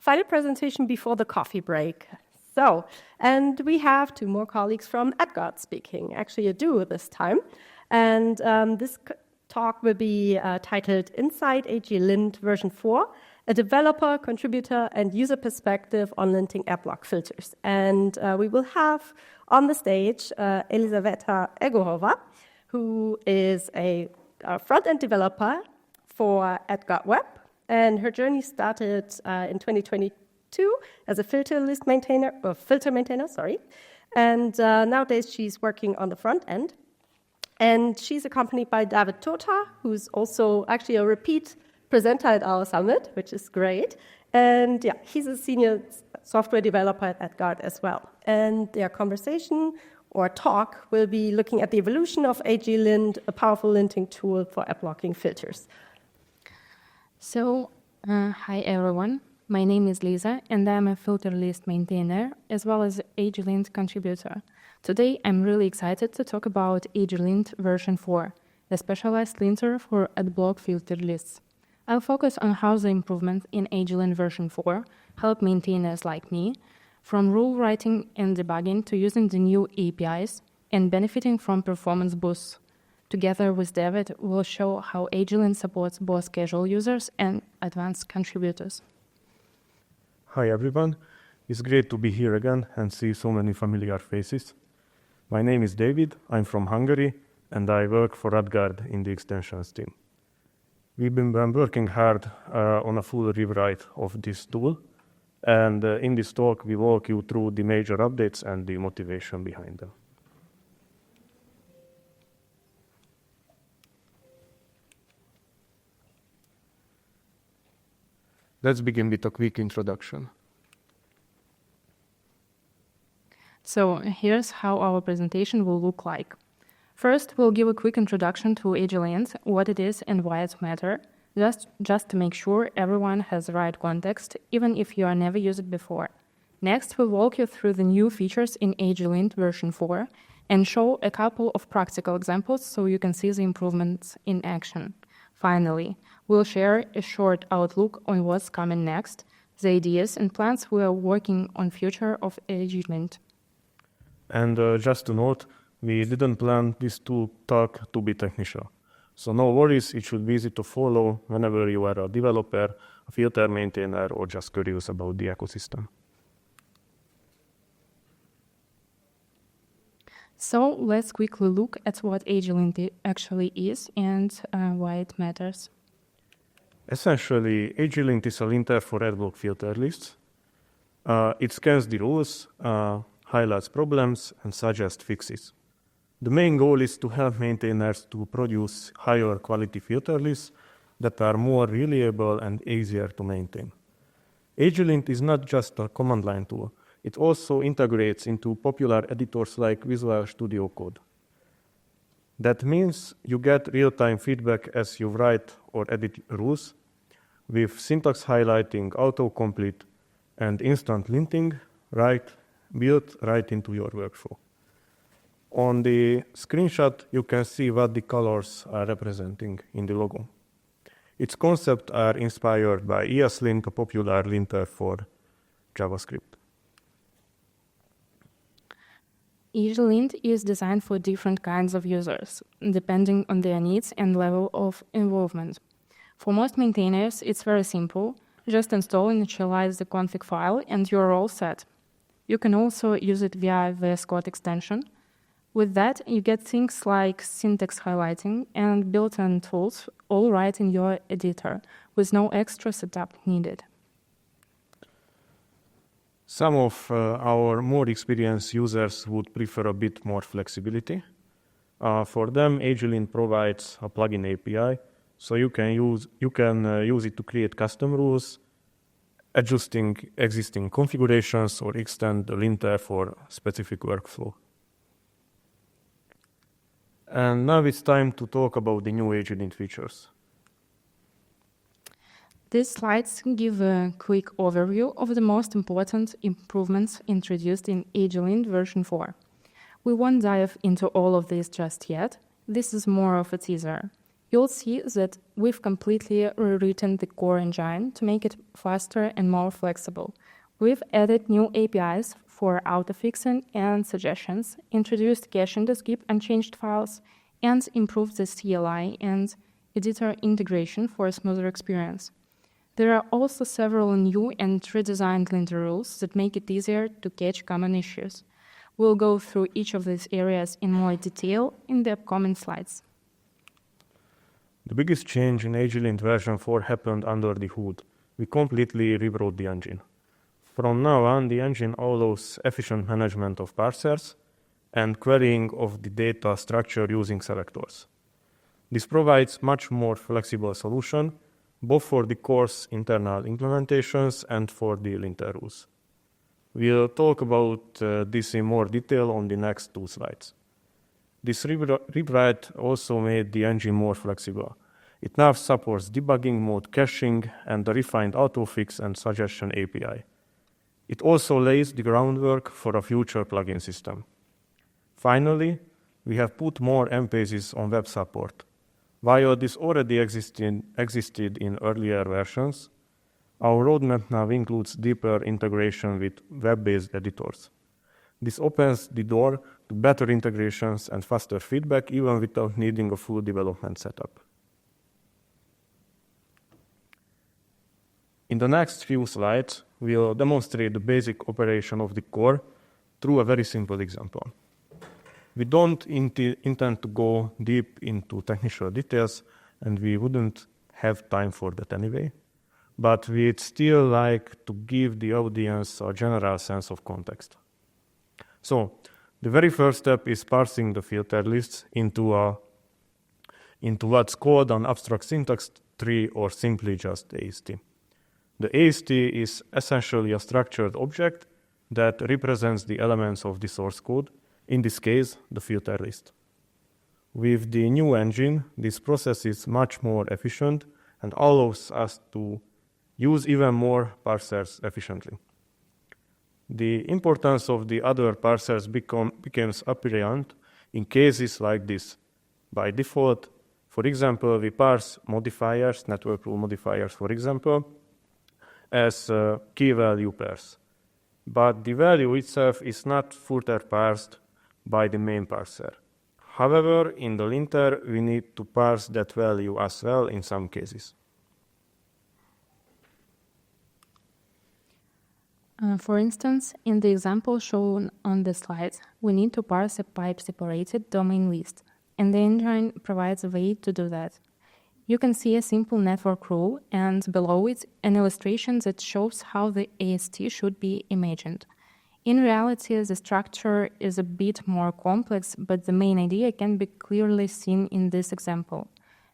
final presentation before the coffee break. So, and we have 2 more colleagues from AdGuard speaking, actually a duo this time. And this talk will be titled Inside AGLint version 4, a developer, contributor, and user perspective on linting adblock filters. And we will have on the stage Elizaveta Egorova, who is a front-end developer for AdGuard Web. And her journey started in 2022 as a filter maintainer. And nowadays she's working on the front end. And she's accompanied by Dávid Tóta, who's also actually a repeat presenter at our summit, which is great. And yeah, he's a senior software developer at AdGuard as well. And their conversation or talk will be looking at the evolution of AGLint, a powerful linting tool for ad blocking filters. So, hi everyone. My name is Lisa, and I'm a filter list maintainer as well as AGLint contributor. Today, I'm really excited to talk about AGLint version 4, the specialized linter for adblock filter lists. I'll focus on how the improvements in AGLint version 4 help maintainers like me, from rule writing and debugging to using the new APIs and benefiting from performance boosts. Together with David, we'll show how AGLint supports both casual users and advanced contributors. Hi everyone, it's great to be here again and see so many familiar faces. My name is David, I'm from Hungary, and I work for AdGuard in the extensions team. We've been working hard on a full rewrite of this tool, and in this talk we walk you through the major updates and the motivation behind them. Let's begin with a quick introduction. So here's how our presentation will look like. First, we'll give a quick introduction to AGLint, what it is and why it matters, just to make sure everyone has the right context, even if you have never used it before. Next, we'll walk you through the new features in AGLint version 4 and show a couple of practical examples so you can see the improvements in action. Finally, we'll share a short outlook on what's coming next, the ideas and plans we are working on future of AGLint. And just to note, we didn't plan this talk to be technical. So no worries, it should be easy to follow whenever you are a developer, a filter maintainer, or just curious about the ecosystem. So let's quickly look at what AGLint actually is and why it matters. Essentially, AGLint is a linter for adblock filter lists. It scans the rules, highlights problems, and suggests fixes. The main goal is to help maintainers to produce higher quality filter lists that are more reliable and easier to maintain. AGLint is not just a command line tool. It also integrates into popular editors like Visual Studio Code. That means you get real-time feedback as you write or edit rules, with syntax highlighting, autocomplete, and instant linting built right into your workflow. On the screenshot, you can see what the colors are representing in the logo. Its concepts are inspired by AGLint, a popular linter for JavaScript. AGLint is designed for different kinds of users, depending on their needs and level of involvement. For most maintainers, it's very simple. Just install and initialize the config file and you're all set. You can also use it via VS Code extension. With that, you get things like syntax highlighting and built-in tools all right in your editor, with no extra setup needed. Some of our more experienced users would prefer a bit more flexibility. For them, AGLint provides a plugin API, so you can use it to create custom rules, adjusting existing configurations, or extend the linter for specific workflow. And now it's time to talk about the new AGLint features. These slides give a quick overview of the most important improvements introduced in AGLint version 4. We won't dive into all of this just yet. This is more of a teaser. you'll see that we've completely rewritten the core engine to make it faster and more flexible. We've added new APIs for autofixing and suggestions, introduced caching to skip unchanged files, and improved the CLI and editor integration for a smoother experience. There are also several new and redesigned linter rules that make it easier to catch common issues. We'll go through each of these areas in more detail in the upcoming slides. The biggest change in AGLint version 4 happened under the hood. We completely rewrote the engine. From now on, the engine allows efficient management of parsers and querying of the data structure using selectors. This provides much more flexible solution, both for the core's internal implementations and for the linter rules. We'll talk about this in more detail on the next 2 slides. This rewrite also made the engine more flexible. It now supports debugging mode, caching, and the refined autofix and suggestion API. It also lays the groundwork for a future plugin system. Finally, we have put more emphasis on web support. While this already existed in earlier versions, our roadmap now includes deeper integration with web-based editors. This opens the door to better integrations and faster feedback, even without needing a full development setup. In the next few slides, we'll demonstrate the basic operation of the core through a very simple example. We don't intend to go deep into technical details, and we wouldn't have time for that anyway, but we'd still like to give the audience a general sense of context. So, the very first step is parsing the filter lists into what's called an abstract syntax tree, or simply just AST. The AST is essentially a structured object that represents the elements of the source code, in this case, the filter list. With the new engine, this process is much more efficient and allows us to use even more parsers efficiently. The importance of the other parsers becomes apparent in cases like this. By default, for example, we parse modifiers, network rule modifiers, for example, as key value pairs. But the value itself is not further parsed by the main parser. However, in the linter, we need to parse that value as well in some cases. For instance, in the example shown on the slide, we need to parse a pipe-separated domain list, and the engine provides a way to do that. You can see a simple network rule, and below it, an illustration that shows how the AST should be imagined. In reality, the structure is a bit more complex, but the main idea can be clearly seen in this example.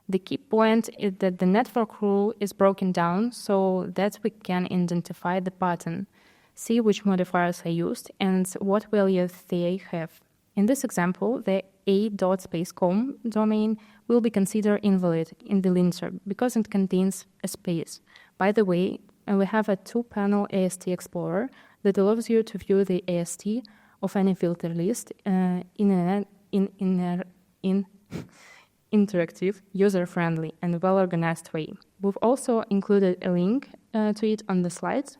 The key point is that the network rule is broken down so that we can identify the pattern, see which modifiers are used, and what values they have. In this example, the a.spacecom domain will be considered invalid in the linter because it contains a space. By the way, we have a 2-panel AST Explorer that allows you to view the AST of any filter list in interactive, user-friendly, and well-organized way. We've also included a link to it on the slides,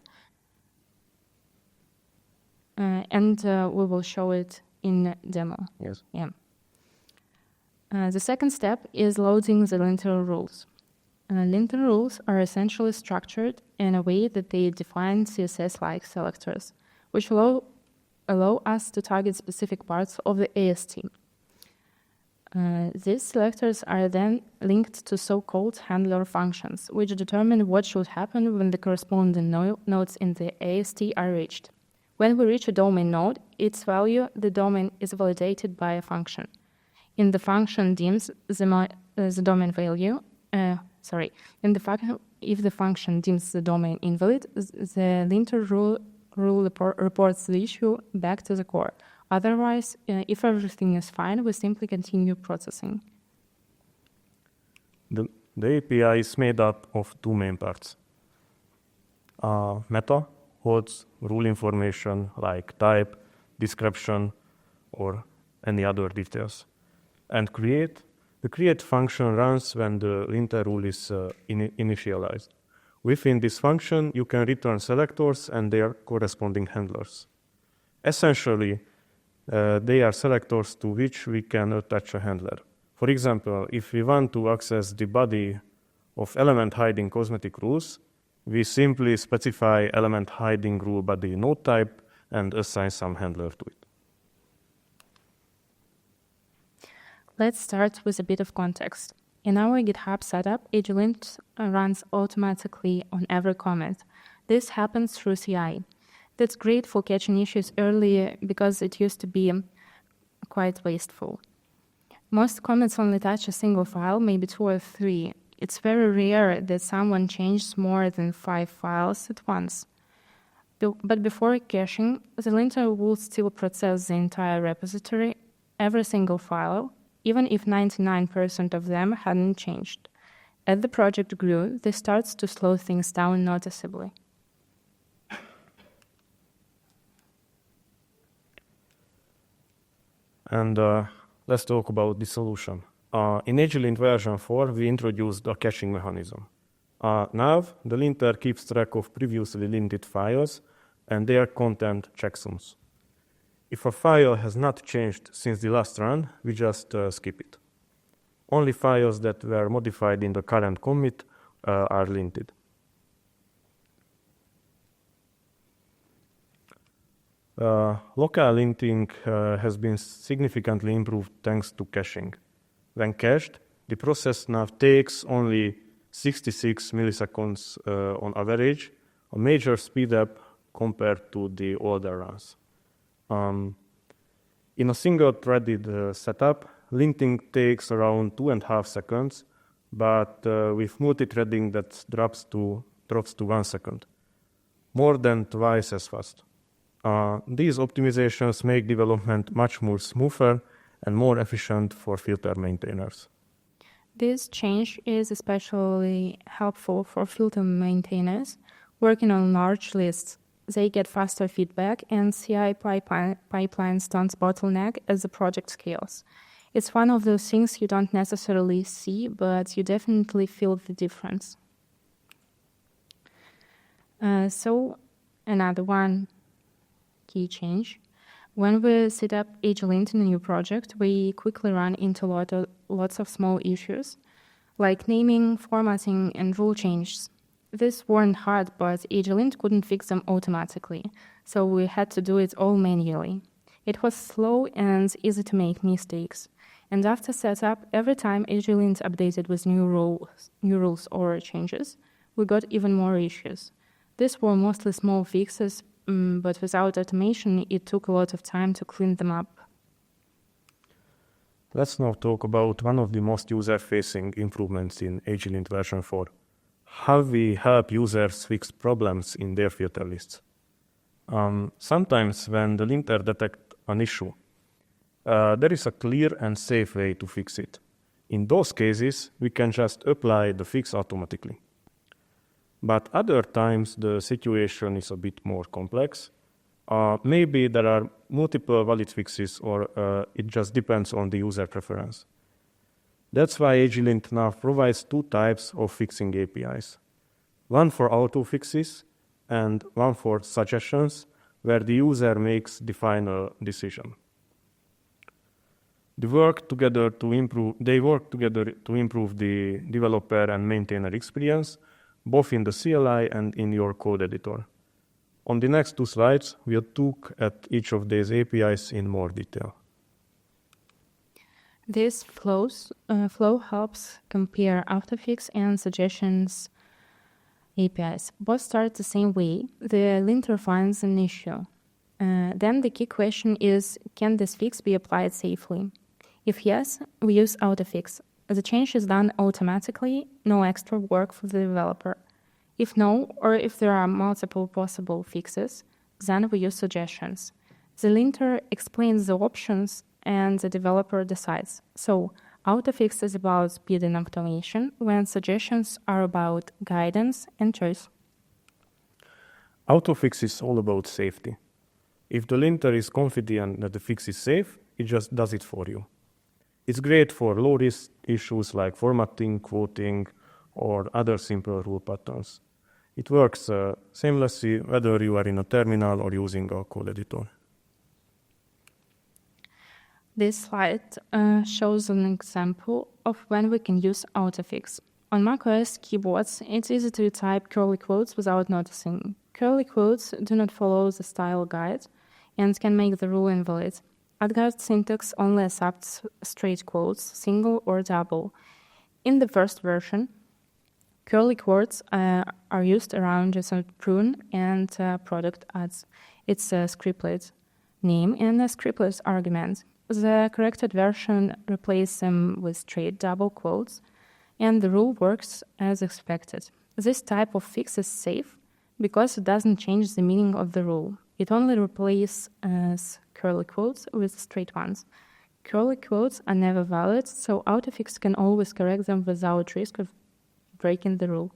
and we will show it in demo. Yes. Yeah. The second step is loading the linter rules. Linter rules are essentially structured in a way that they define CSS-like selectors, which allow us to target specific parts of the AST. These selectors are then linked to so-called handler functions, which determine what should happen when the corresponding nodes in the AST are reached. When we reach a domain node, its value, the domain, is validated by a function. In the function deems the domain value, if the function deems the domain invalid, the linter rule reports the issue back to the core. Otherwise, if everything is fine, we simply continue processing. The API is made up of 2 main parts. Meta holds rule information like type, description, or any other details. And create The create function runs when the linter rule is initialized. Within this function, you can return selectors and their corresponding handlers. Essentially, they are selectors to which we can attach a handler. For example, if we want to access the body of element hiding cosmetic rules, we simply specify element hiding rule body node type and assign some handler to it. Let's start with a bit of context. In our GitHub setup, AGLint runs automatically on every commit. This happens through CI. That's great for catching issues early because it used to be quite wasteful. Most commits only touch a single file, maybe 2 or 3. It's very rare that someone changes more than 5 files at once. But before caching, the linter will still process the entire repository, every single file, even if 99% of them hadn't changed. As the project grew, this starts to slow things down noticeably. And let's talk about the solution. In AGLint version 4, we introduced a caching mechanism. Now, the linter keeps track of previously linted files and their content checksums. If a file has not changed since the last run, we just skip it. Only files that were modified in the current commit are linted. Local linting has been significantly improved thanks to caching. When cached, the process now takes only 66 milliseconds on average, a major speed up compared to the older runs. In a single-threaded setup, linting takes around 2.5 seconds, but with multi-threading that drops to 1 second, more than twice as fast. These optimizations make development much more smoother and more efficient for filter maintainers. This change is especially helpful for filter maintainers working on large lists. They get faster feedback, and CI pipelines don't bottleneck as the project scales. It's one of those things you don't necessarily see, but you definitely feel the difference. So another one key change. When we set up AGLint in a new project, we quickly run into lots of small issues, like naming, formatting, and rule changes. These weren't hard, but AGLint couldn't fix them automatically, so we had to do it all manually. It was slow and easy to make mistakes. And after setup, every time AGLint updated with new rules or changes, we got even more issues. These were mostly small fixes, but without automation, it took a lot of time to clean them up. Let's now talk about one of the most user-facing improvements in AGLint version 4. How we help users fix problems in their filter lists. Sometimes when the linter detects an issue, there is a clear and safe way to fix it. In those cases, we can just apply the fix automatically. But other times, the situation is a bit more complex. Maybe there are multiple valid fixes, or it just depends on the user preference. That's why AGLint now provides 2 types of fixing APIs. One for auto fixes and one for suggestions, where the user makes the final decision. They work together to improve the developer and maintainer experience, both in the CLI and in your code editor. On the next 2 slides, we'll look at each of these APIs in more detail. This flow helps compare autofix and suggestions APIs. Both start the same way. The linter finds an issue. Then the key question is, can this fix be applied safely? If yes, we use autofix. The change is done automatically, no extra work for the developer. If no, or if there are multiple possible fixes, then we use suggestions. The linter explains the options and the developer decides. So autofix is about speed and automation, when suggestions are about guidance and choice. Autofix is all about safety. If the linter is confident that the fix is safe, it just does it for you. It's great for low-risk issues like formatting, quoting, or other simple rule patterns. It works seamlessly whether you are in a terminal or using a code editor. This slide shows an example of when we can use autofix. On macOS keyboards, it's easy to type curly quotes without noticing. Curly quotes do not follow the style guide and can make the rule invalid. AdGuard syntax only accepts straight quotes, single or double. In the first version, curly quotes are used around a prune and product ads. It's a scriptlet name and a scriptlet argument. The corrected version replaces them with straight double quotes, and the rule works as expected. This type of fix is safe because it doesn't change the meaning of the rule. It only replaces curly quotes with straight ones. Curly quotes are never valid, so autofix can always correct them without risk of breaking the rule.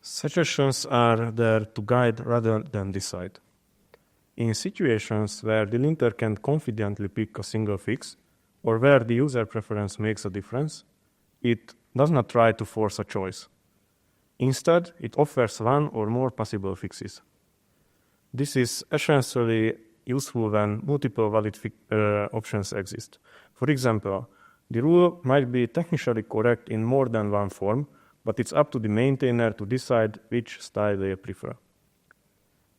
Suggestions are there to guide rather than decide. In situations where the linter can confidently pick a single fix, or where the user preference makes a difference, it does not try to force a choice. Instead, it offers one or more possible fixes. This is essentially useful when multiple valid options exist. For example, the rule might be technically correct in more than one form, but it's up to the maintainer to decide which style they prefer.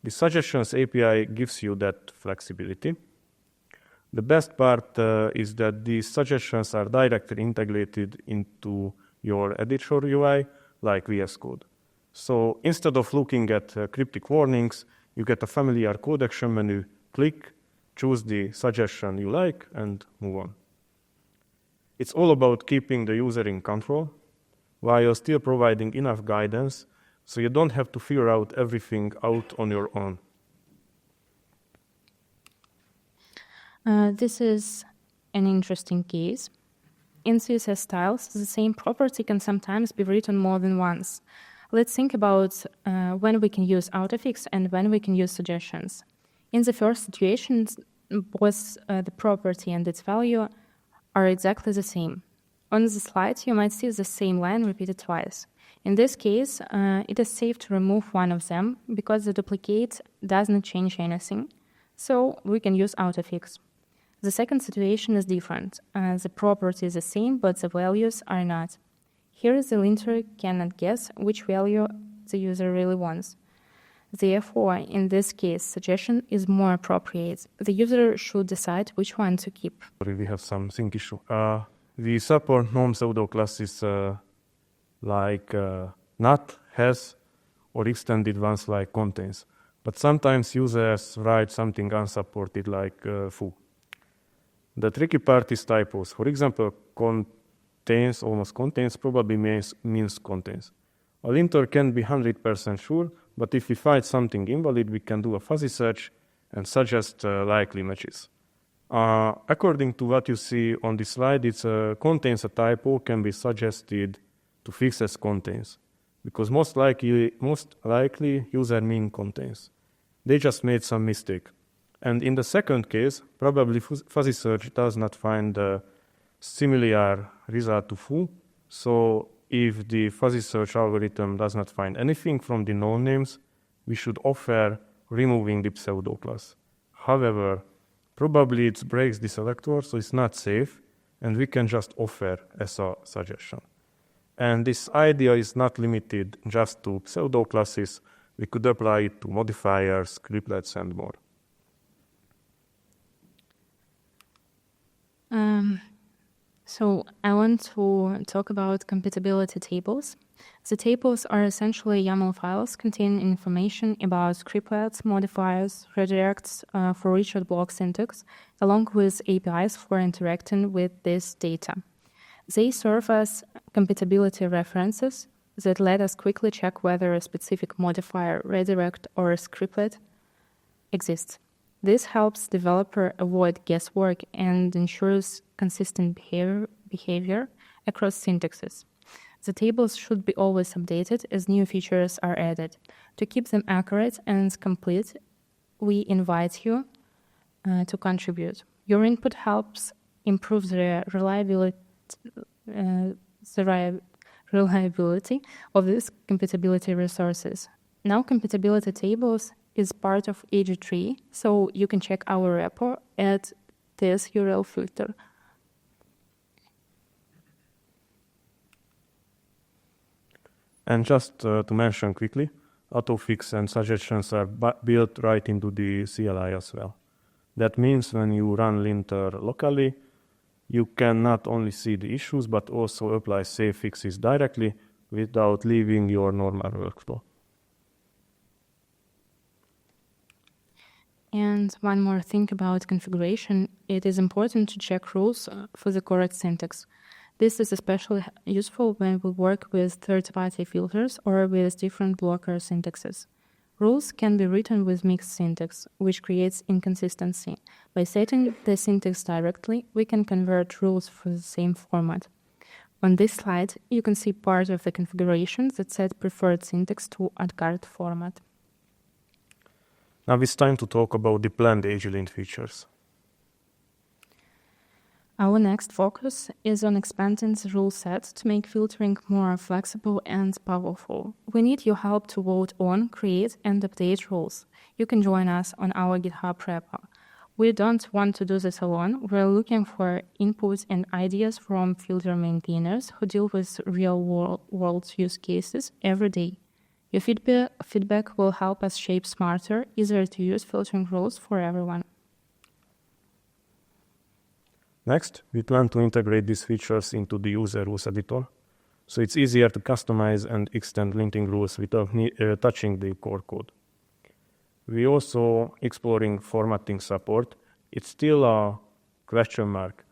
The Suggestions API gives you that flexibility. The best part is that these suggestions are directly integrated into your editor UI, like VS Code. So instead of looking at cryptic warnings, you get a familiar code action menu, click, choose the suggestion you like, and move on. It's all about keeping the user in control, while still providing enough guidance so you don't have to figure out everything out on your own. This is an interesting case. In CSS styles, the same property can sometimes be written more than once. Let's think about when we can use autofix and when we can use suggestions. In the first situation, both the property and its value are exactly the same. On the slide, you might see the same line repeated twice. In this case, it is safe to remove one of them because the duplicate does not change anything, so we can use autofix. The second situation is different. The property is the same, but the values are not. Here, the linter cannot guess which value the user really wants. Therefore, in this case, suggestion is more appropriate. The user should decide which one to keep. We have some sync issue. We support non-pseudo classes like not, has, or extended ones like contains. But sometimes users write something unsupported like foo. The tricky part is typos. For example, contains, almost contains, probably means contains. A linter can be 100% sure, but if we find something invalid, we can do a fuzzy search and suggest likely matches. According to what you see on this slide, it's contains a typo can be suggested to fix as contains, because most likely user mean contains. They just made some mistake. And in the second case, probably fuzzy search does not find a similar result to foo. So if the fuzzy search algorithm does not find anything from the known names, we should offer removing the pseudo class. However, probably it breaks the selector, so it's not safe, and we can just offer as a suggestion. And this idea is not limited just to pseudo classes. We could apply it to modifiers, scriptlets, and more. So I want to talk about compatibility tables. The tables are essentially YAML files containing information about scriptlets, modifiers, redirects for each adblock syntax, along with APIs for interacting with this data. They serve as compatibility references that let us quickly check whether a specific modifier, redirect, or scriptlet exists. This helps developer avoid guesswork and ensures consistent behavior across syntaxes. The tables should be always updated as new features are added. To keep them accurate and complete, we invite you to contribute. Your input helps improve the reliability of these compatibility resources. Now compatibility tables is part of AG tree, so you can check our repo at this URL filter. And just to mention quickly, autofix and suggestions are built right into the CLI as well. That means when you run linter locally, you can not only see the issues, but also apply safe fixes directly without leaving your normal workflow. And one more thing about configuration, it is important to check rules for the correct syntax. This is especially useful when we work with third-party filters or with different blocker syntaxes. Rules can be written with mixed syntax, which creates inconsistency. By setting the syntax directly, we can convert rules for the same format. On this slide, you can see part of the configuration that set preferred syntax to AdGuard format. Now it's time to talk about the planned AGLint features. Our next focus is on expanding the rule set to make filtering more flexible and powerful. We need your help to vote on, create, and update rules. You can join us on our GitHub repo. We don't want to do this alone. We're looking for inputs and ideas from filter maintainers who deal with real-world use cases every day. Your feedback will help us shape smarter, easier-to-use filtering rules for everyone. Next, we plan to integrate these features into the user rules editor, so it's easier to customize and extend linting rules without touching the core code. We're also exploring formatting support. It's still a question mark,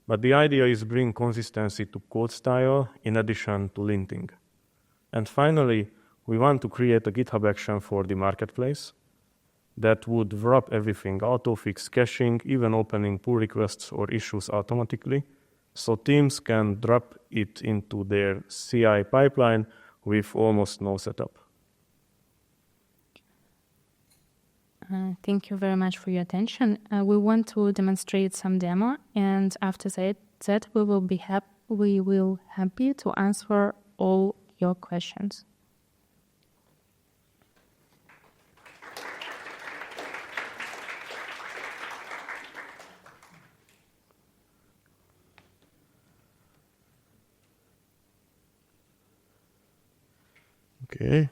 but the idea is bring consistency to code style in addition to linting. And finally, we want to create a GitHub action for the marketplace that would wrap everything, autofix, caching, even opening pull requests or issues automatically, so teams can drop it into their CI pipeline with almost no setup. Thank you very much for your attention. We want to demonstrate some demo, and after that we will be happy to answer all your questions. Okay.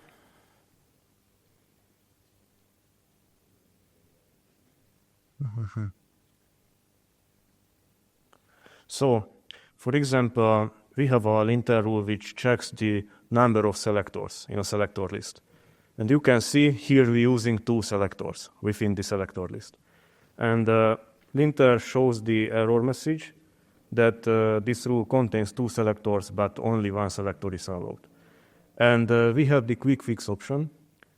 So, for example, we have a linter rule which checks the number of selectors in a selector list. And you can see here we're using 2 selectors within the selector list. And linter shows the error message that this rule contains 2 selectors, but only 1 selector is allowed. And we have the quick fix option.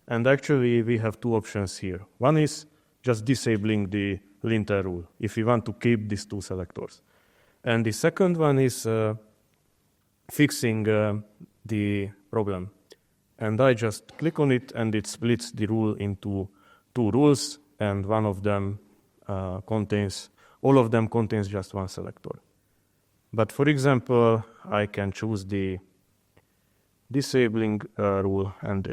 And actually, we have 2 options here. One is just disabling the linter rule if we want to keep these 2 selectors. And the second one is fixing the problem. And I just click on it, and it splits the rule into 2 rules, and one of them all of them contains just 1 selector. But for example, I can choose the disabling rule, and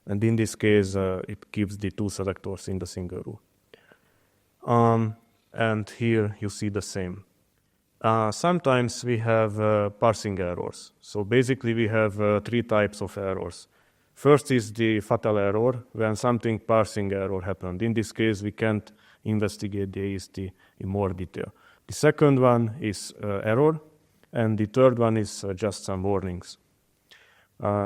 and in this case, it keeps the 2 selectors in the single rule. And here you see the same. Sometimes we have parsing errors. So basically we have 3 types of errors. First is the fatal error, when something parsing error happened. In this case, we can't investigate the AST in more detail. The second one is error, and the third one is just some warnings.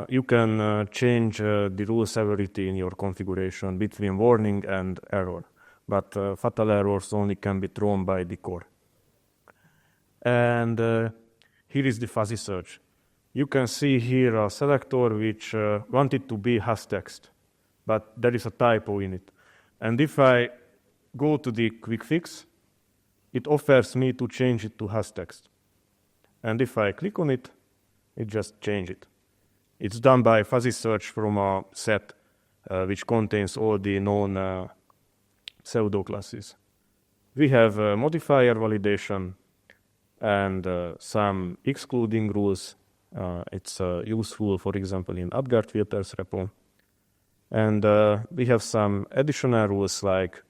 You can change the rule severity in your configuration between warning and error, but fatal errors only can be thrown by the core. And here is the fuzzy search. You can see here a selector which wanted to be has text, but there is a typo in it. And if I go to the quick fix, it offers me to change it to has text. And if I click on it, it just changes it. It's done by fuzzy search from a set which contains all the known pseudo classes. We have modifier validation and some excluding rules. It's useful, for example, in AdGuard filters repo. And we have some additional rules like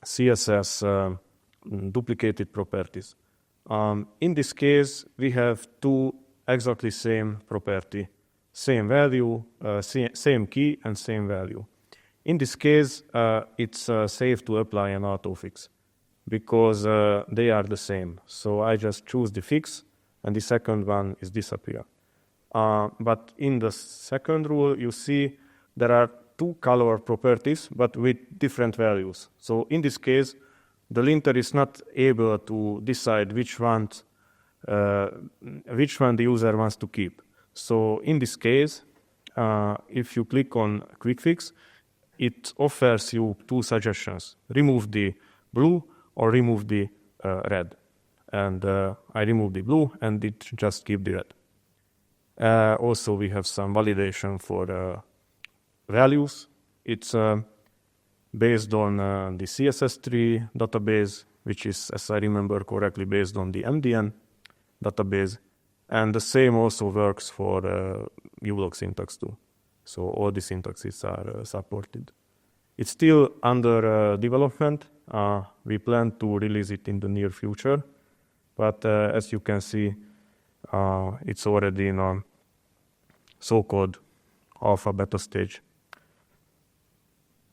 CSS duplicated properties. In this case, we have two exactly same property, same value, same key, and same value. In this case, it's safe to apply an autofix because they are the same. So I just choose the fix, and the second one is disappear. But in the second rule, you see there are two color properties, but with different values. So in this case, the linter is not able to decide which one the user wants to keep. So in this case, if you click on Quick Fix, it offers you two suggestions: remove the blue or remove the red. And I remove the blue, and it just keep the red. Also, we have some validation for values. It's based on the CSS3 database, which is, as I remember correctly, based on the MDN database. And the same also works for uBlock syntax too. So all the syntaxes are supported. It's still under development. We plan to release it in the near future. But as you can see, it's already in a so-called alpha beta stage.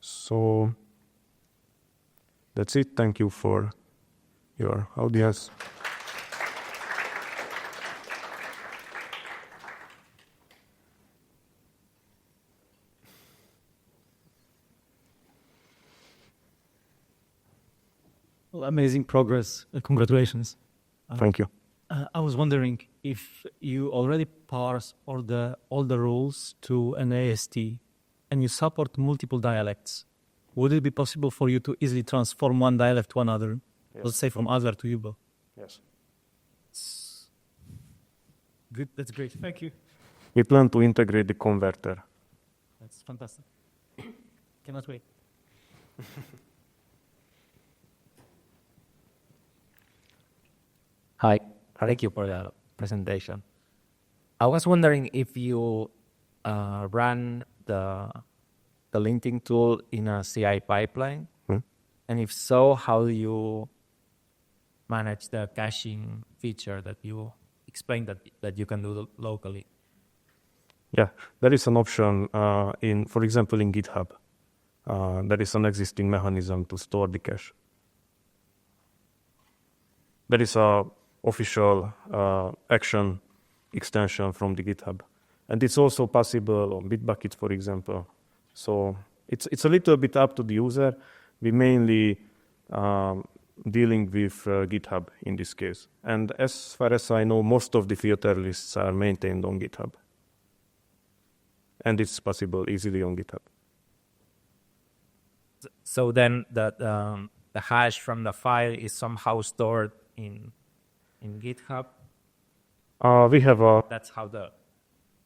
So that's it. Thank you for your audience. Well, amazing progress. Congratulations. Thank you. I was wondering if you already parse all the rules to an AST and you support multiple dialects. Would it be possible for you to easily transform one dialect to another? Yes. Let's say from AdGuard to uBlock. Yes. Good. That's great. Thank you. We plan to integrate the converter. That's fantastic. Cannot wait. Hi, thank you for the presentation. I was wondering if you ran the linting tool in a CI pipeline, and if so, how do you manage the caching feature that you explained that you can do locally? Yeah, there is an option for example, in GitHub. There is an existing mechanism to store the cache. There is a official action extension from the GitHub. And it's also possible on Bitbucket, for example. So it's a little bit up to the user. We mainly dealing with GitHub in this case. And as far as I know, most of the filter lists are maintained on GitHub. And it's possible easily on GitHub. So then the hash from the file is somehow stored in GitHub? We have a... That's how the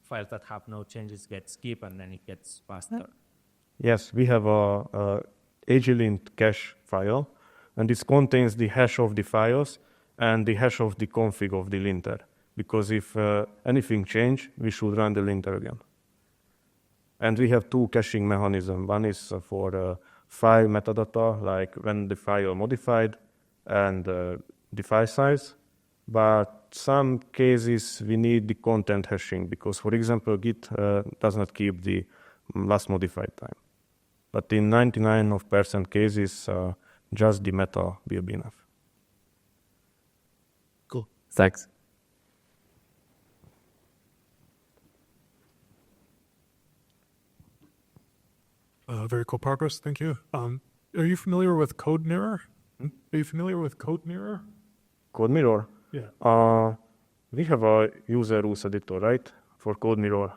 files that have no changes get skipped and then it gets faster. Yes, we have a AGLint cache file, and this contains the hash of the files and the hash of the config of the linter. Because if anything changes, we should run the linter again. And we have two caching mechanisms. One is for file metadata, like when the file modified, and the file size. But some cases we need the content hashing because, for example, Git does not keep the last modified time. But in 99% cases, just the meta will be enough. Cool. Thanks. Very cool progress. Thank you. Are you familiar with Code Mirror? Are you familiar with Code Mirror? Code Mirror? Yeah. We have a user rules editor, right, for Code Mirror.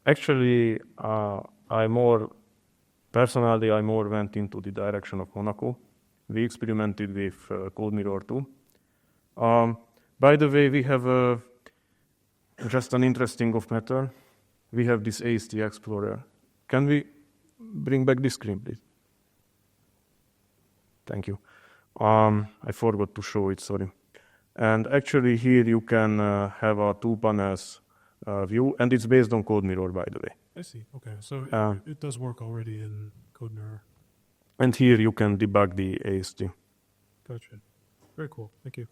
Actually, I more went into the direction of Monaco. We experimented with Code Mirror too. By the way, we have just an interesting of matter. we have this AST Explorer. Can we bring back this screen, please? Thank you. I forgot to show it, sorry. And actually here you can have a two panels view, and it's based on CodeMirror, by the way. I see. Okay, so it does work already in CodeMirror. And here you can debug the AST. Gotcha. Very cool. Thank you.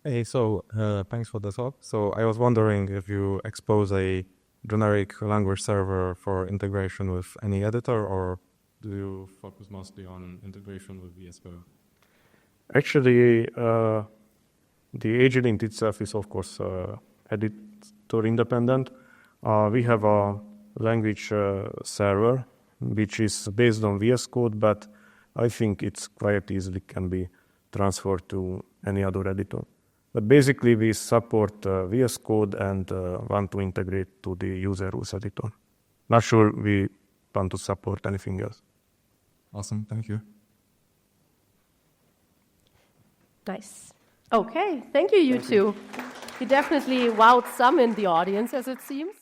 Hey, so thanks for the talk. So I was wondering if you expose a generic language server for integration with any editor, or do you focus mostly on integration with VS Code? Actually, the AGLint itself is, of course, editor independent. We have a language server, which is based on VS Code, but I think it's quite easily can be transferred to any other editor. But basically, we support VS Code and want to integrate to the user rules editor. Not sure we want to support anything else. Awesome, thank you. Nice. Okay, thank you, you two. You definitely wowed some in the audience, as it seems.